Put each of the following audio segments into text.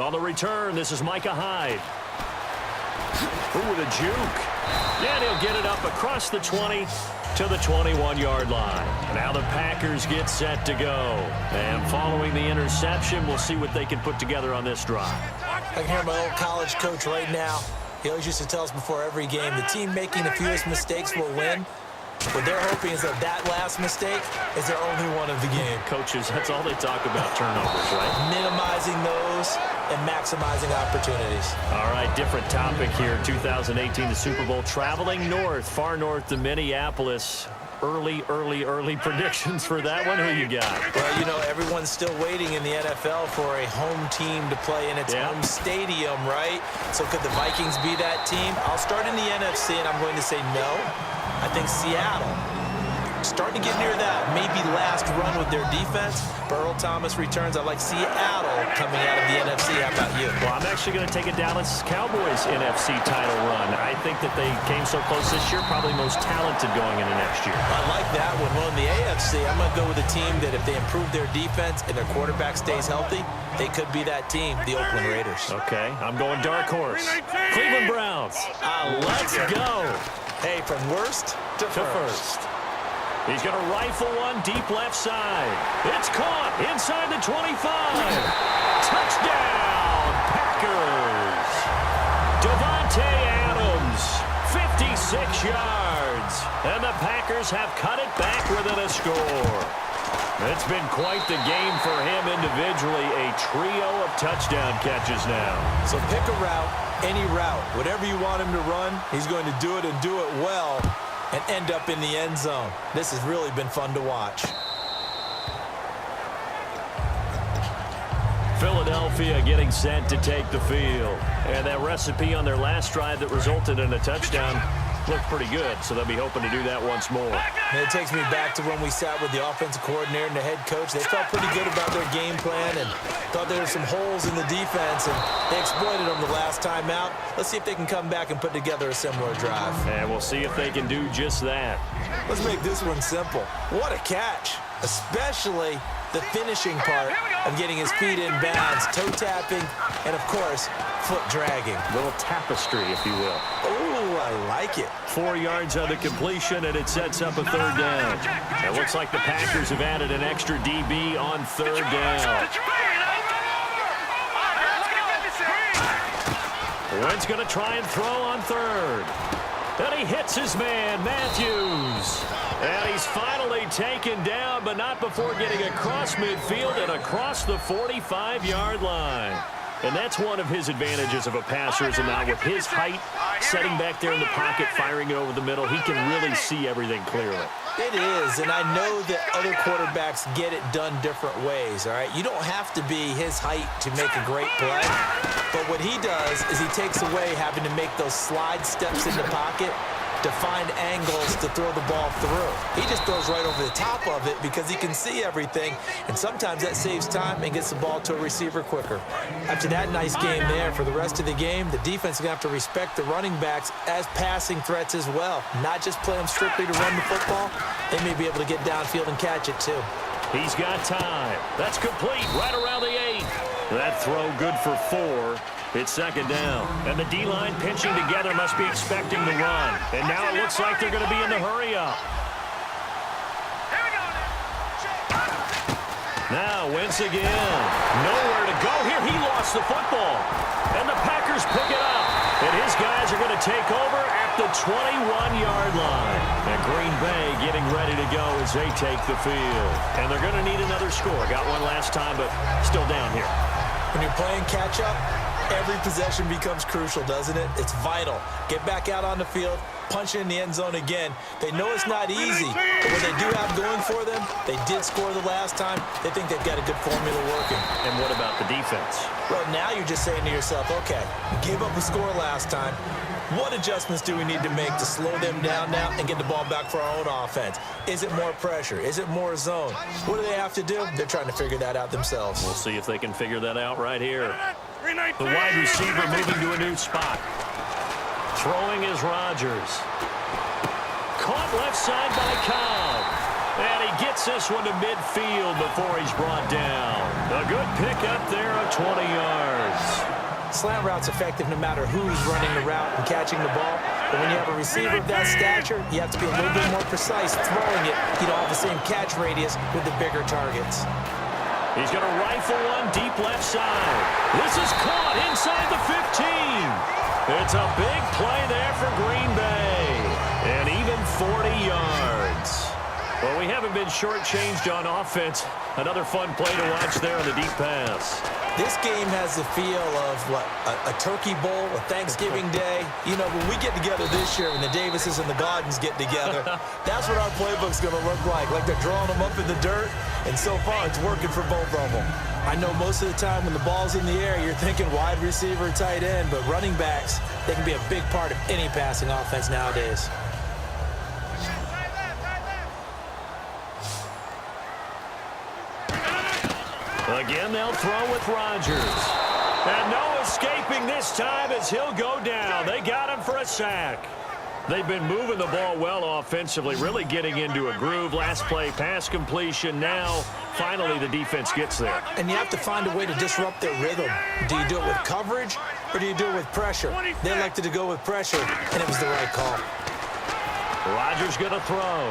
On the return, this is Micah Hyde. Ooh, with a juke. And he'll get it up across the 20 to the 21-yard line. Now the Packers get set to go. And following the interception, we'll see what they can put together on this drive. I can hear my old college coach right now. He always used to tell us before every game, the team making the fewest mistakes will win. What they're hoping is that last mistake is their only one of the game. Coaches, that's all they talk about, turnovers, right? Minimizing those and maximizing opportunities. All right, different topic here. 2018, the Super Bowl, traveling north, far north to Minneapolis. Early predictions for that one. Who you got? Well, you know, everyone's still waiting in the NFL for a home team to play in its home stadium, right? So could the Vikings be that team? I'll start in the NFC, and I'm going to say no. I think Seattle. Starting to get near that maybe last run with their defense. Earl Thomas returns. I like Seattle coming out of the NFC. How about you? Well, I'm actually going to take a Dallas Cowboys NFC title run. I think that they came so close this year, probably most talented going into next year. I like that one. Well, in the AFC, I'm going to go with a team that if they improve their defense and their quarterback stays healthy, they could be that team, the Oakland Raiders. Okay, I'm going dark horse. Cleveland Browns. Let's go. Hey, from worst to first. He's going to rifle one deep left side. It's caught inside the 25. Touchdown, Packers. Davante Adams, 56 yards. And the Packers have cut it back within a score. It's been quite the game for him individually. A trio of touchdown catches now. So pick a route, any route. Whatever you want him to run, he's going to do it and do it well and end up in the end zone. This has really been fun to watch. Philadelphia getting set to take the field. And that recipe on their last drive that resulted in a touchdown looked pretty good, so they'll be hoping to do that once more. And it takes me back to when we sat with the offensive coordinator and the head coach. They felt pretty good about their game plan and thought there were some holes in the defense, and they exploited them the last time out. Let's see if they can come back and put together a similar drive. And we'll see if they can do just that. Let's make this one simple. What a catch, especially the finishing part of getting his feet in bounds, toe tapping, and, of course, foot dragging. Little tapestry, if you will. Oh, I like it. 4 yards on the completion, and it sets up a third down. It looks like the Packers have added an extra DB on third down. Wentz going to try and throw on third. And he hits his man, Matthews. And he's finally taken down, but not before getting across midfield and across the 45-yard line. And that's one of his advantages of a passer, is not with his height, setting back there in the pocket, firing it over the middle. He can really see everything clearly. It is, and I know that other quarterbacks get it done different ways, all right? You don't have to be his height to make a great play, but what he does is he takes away having to make those slide steps in the pocket to find angles to throw the ball through. He just throws right over the top of it because he can see everything, and sometimes that saves time and gets the ball to a receiver quicker. After that nice game there, for the rest of the game, the defense is going to have to respect the running backs as passing threats as well, not just play them strictly to run the football. They may be able to get downfield and catch it too. He's got time. That's complete right around the 8. That throw good for 4. It's second down. And the D-line pinching together must be expecting the run. And now it looks like they're going to be in the hurry-up. Now Wentz again. Nowhere to go here. He lost the football. And the Packers pick it up. And his guys are going to take over at the 21-yard line. And Green Bay getting ready to go as they take the field. And they're going to need another score. Got one last time, but still down here. When you're playing catch-up, every possession becomes crucial, doesn't it? It's vital. Get back out on the field, punch it in the end zone again. They know it's not easy, but what they do have going for them, they did score the last time. They think they've got a good formula working. And what about the defense? Well, now you're just saying to yourself, okay, we gave up a score last time. What adjustments do we need to make to slow them down now and get the ball back for our own offense? Is it more pressure? Is it more zone? What do they have to do? They're trying to figure that out themselves. We'll see if they can figure that out right here. The wide receiver moving to a new spot. Throwing is Rodgers. Caught left side by Cobb. And he gets this one to midfield before he's brought down. A good pickup there of 20 yards. Slant route's effective no matter who's running the route and catching the ball. But when you have a receiver of that stature, you have to be a little bit more precise throwing it. You don't have the same catch radius with the bigger targets. He's going to rifle one deep left side. This is caught inside the 15. It's a big play there for Green Bay. And even 40 yards. Well, we haven't been shortchanged on offense. Another fun play to watch there on the deep pass. This game has the feel of, what, a turkey bowl, a Thanksgiving day. You know, when we get together this year and the Davises and the Gaudens get together, that's what our playbook's going to look like they're drawing them up in the dirt, and so far it's working for both of them. I know most of the time when the ball's in the air, you're thinking wide receiver, tight end, but running backs, they can be a big part of any passing offense nowadays. Again, they'll throw with Rodgers. And no escaping this time as he'll go down. They got him for a sack. They've been moving the ball well offensively, really getting into a groove. Last play, pass completion. Now, finally, the defense gets there. And you have to find a way to disrupt their rhythm. Do you do it with coverage or do you do it with pressure? They elected to go with pressure, and it was the right call. Rodgers going to throw.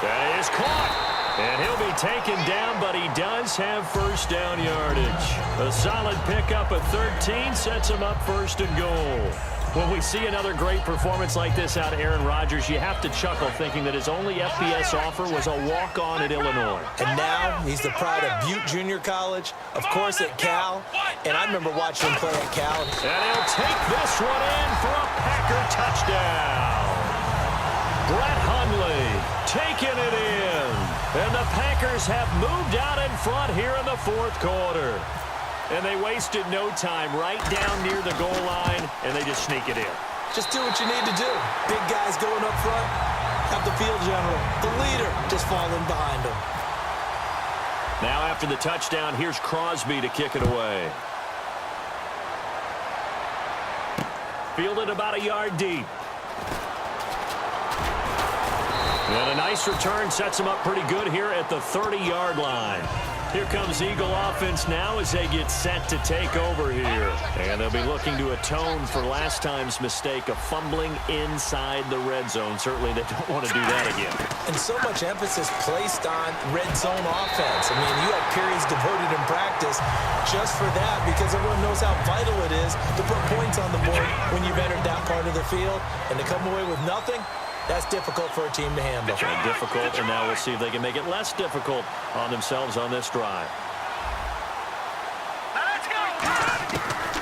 That is caught. And he'll be taken down, but he does have first down yardage. A solid pickup of 13 sets him up first and goal. When we see another great performance like this out of Aaron Rodgers, you have to chuckle thinking that his only FBS offer was a walk-on at Illinois. And now he's the pride of Butte Junior College, of course at Cal, and I remember watching him play at Cal. And he'll take this one in for a Packer touchdown. Brett Hundley taking it in. And the Packers have moved out in front here in the fourth quarter. And they wasted no time right down near the goal line, and they just sneak it in. Just do what you need to do. Big guys going up front, have the field general, the leader, just falling behind them. Now after the touchdown, here's Crosby to kick it away. Fielded about a yard deep. And a nice return sets him up pretty good here at the 30-yard line. Here comes Eagle offense now as they get set to take over here. And they'll be looking to atone for last time's mistake of fumbling inside the red zone. Certainly they don't want to do that again. And so much emphasis placed on red zone offense. I mean, you have periods devoted in practice just for that because everyone knows how vital it is to put points on the board when you've entered that part of the field. And to come away with nothing, that's difficult for a team to handle. Difficult, and now we'll see if they can make it less difficult on themselves on this drive.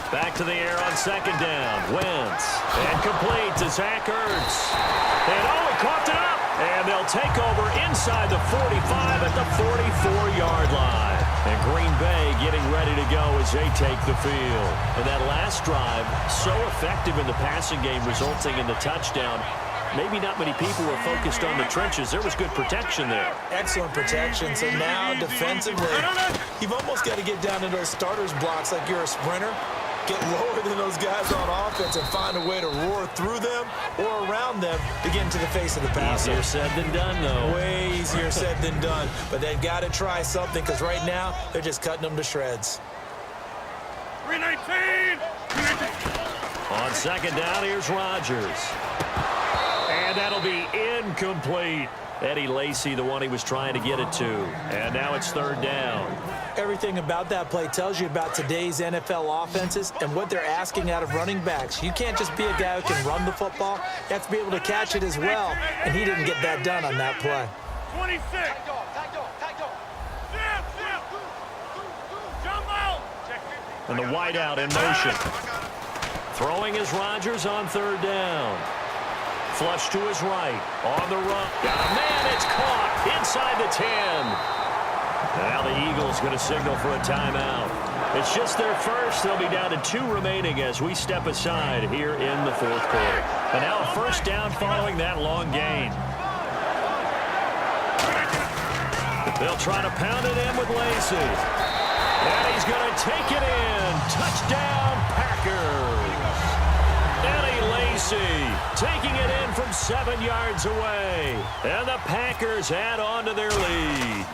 Back to the air on second down. Wentz. And complete to Zach Ertz. And he caught it up. And they'll take over inside the 45 at the 44-yard line. And Green Bay getting ready to go as they take the field. And that last drive, so effective in the passing game, resulting in the touchdown. Maybe not many people were focused on the trenches. There was good protection there. Excellent protection. So now defensively, you've almost got to get down to those starters blocks like you're a sprinter. Get lower than those guys on offense and find a way to roar through them or around them to get into the face of the passer. Easier said than done, though. Way easier said than done. But they've got to try something because right now they're just cutting them to shreds. 319! On second down, here's Rodgers. And that'll be incomplete. Eddie Lacy, the one he was trying to get it to. And now it's third down. Everything about that play tells you about today's NFL offenses and what they're asking out of running backs. You can't just be a guy who can run the football. You have to be able to catch it as well. And he didn't get that done on that play. 26! Jump out! And the wideout in motion. Throwing is Rodgers on third down. Flush to his right. On the run. Got a man. It's caught inside the 10. Now the Eagles going to signal for a timeout. It's just their first. They'll be down to 2 remaining as we step aside here in the fourth quarter. And now a first down following that long gain. They'll try to pound it in with Lacy. And he's going to take it in. Touchdown, Packers. Eddie Lacy taking it in from 7 yards away. And the Packers add on to their lead.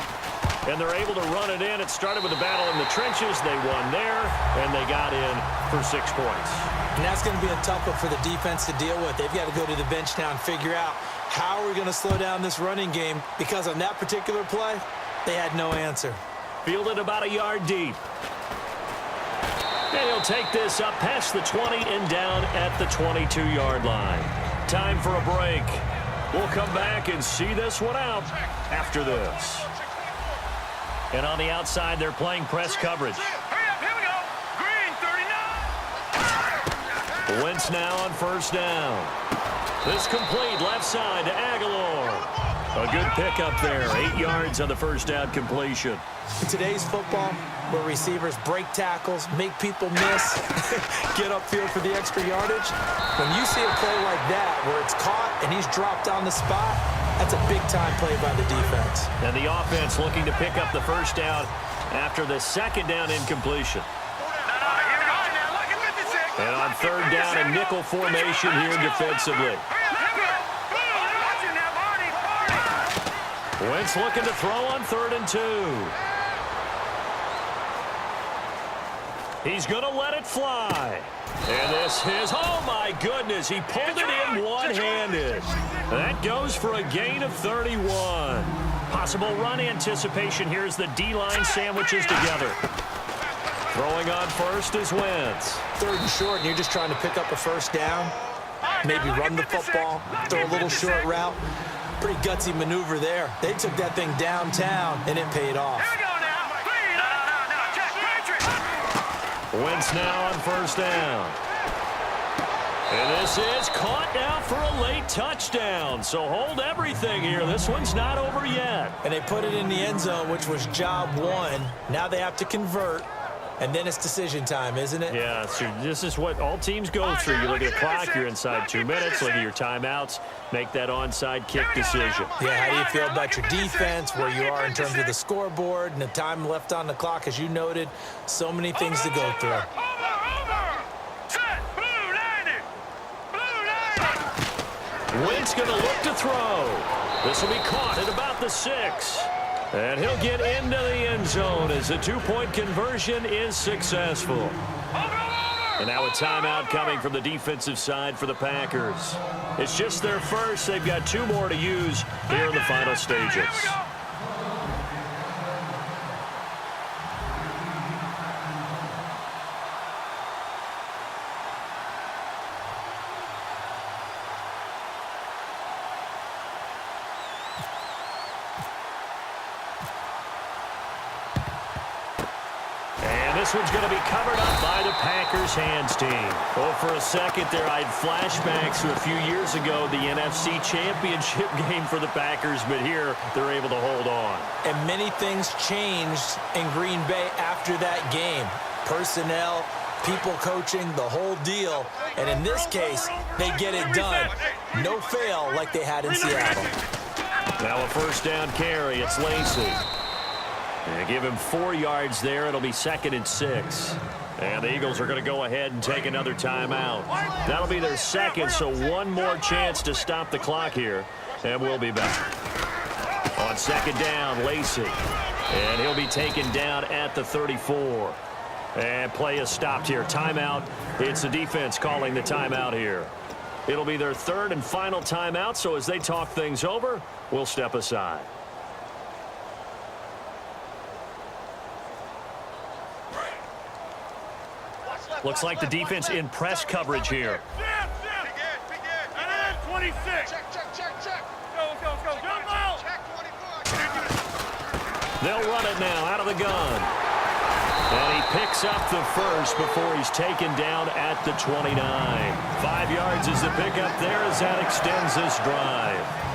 And they're able to run it in. It started with a battle in the trenches. They won there, and they got in for 6 points. And that's going to be a tough one for the defense to deal with. They've got to go to the bench now and figure out how are we going to slow down this running game, because on that particular play, they had no answer. Fielded about a yard deep. And he'll take this up past the 20 and down at the 22-yard line. Time for a break. We'll come back and see this one out after this. And on the outside, they're playing press coverage. Hurry up, here we go. Green, 39. Wentz now on first down. This complete left side to Aguilar. A good pickup there. 8 yards on the first down completion. In today's football, where receivers break tackles, make people miss, get upfield for the extra yardage, when you see a play like that where it's caught and he's dropped on the spot, that's a big-time play by the defense. And the offense looking to pick up the first down after the second down incompletion. And on third down, a nickel formation here defensively. Wentz looking to throw on 3rd and 2. He's going to let it fly. And this is, oh my goodness, he pulled it in one-handed. That goes for a gain of 31. Possible run anticipation here as the D-line sandwiches together. Throwing on first is Wentz. 3rd and short, and you're just trying to pick up a first down, maybe run the football, throw a little short route. Pretty gutsy maneuver there. They took that thing downtown, and it paid off. Wentz now on first down. And this is caught now for a late touchdown. So hold everything here. This one's not over yet. And they put it in the end zone, which was job 1. Now they have to convert. And then it's decision time, isn't it? Yeah, so this is what all teams go through. You look at the clock, you're inside 2 minutes. Look at your timeouts. Make that onside kick decision. Yeah, how do you feel about your defense, where you are in terms of the scoreboard and the time left on the clock, as you noted? So many things to go through. Wentz going to look to throw. This will be caught at about the 6. And he'll get into the end zone as the 2-point conversion is successful. And now a timeout coming from the defensive side for the Packers. It's just their first. They've got 2 more to use here in the final stages. This one's going to be covered up by the Packers hands team. Oh, for a second there, I had flashbacks to a few years ago, the NFC Championship game for the Packers, but here they're able to hold on. And many things changed in Green Bay after that game. Personnel, people coaching, the whole deal. And in this case, they get it done. No fail like they had in Seattle. Now a first down carry. It's Lacy. And give him 4 yards there. It'll be 2nd and 6. And the Eagles are going to go ahead and take another timeout. That'll be their second, so one more chance to stop the clock here. And we'll be back. On 2nd down, Lacy. And he'll be taken down at the 34. And play is stopped here. Timeout. It's the defense calling the timeout here. It'll be their 3rd and final timeout, so as they talk things over, we'll step aside. Looks like the defense in press coverage here. 26. Check. Go. Jump out. They'll run it now out of the gun. And he picks up the first before he's taken down at the 29. 5 yards is the pickup there as that extends this drive.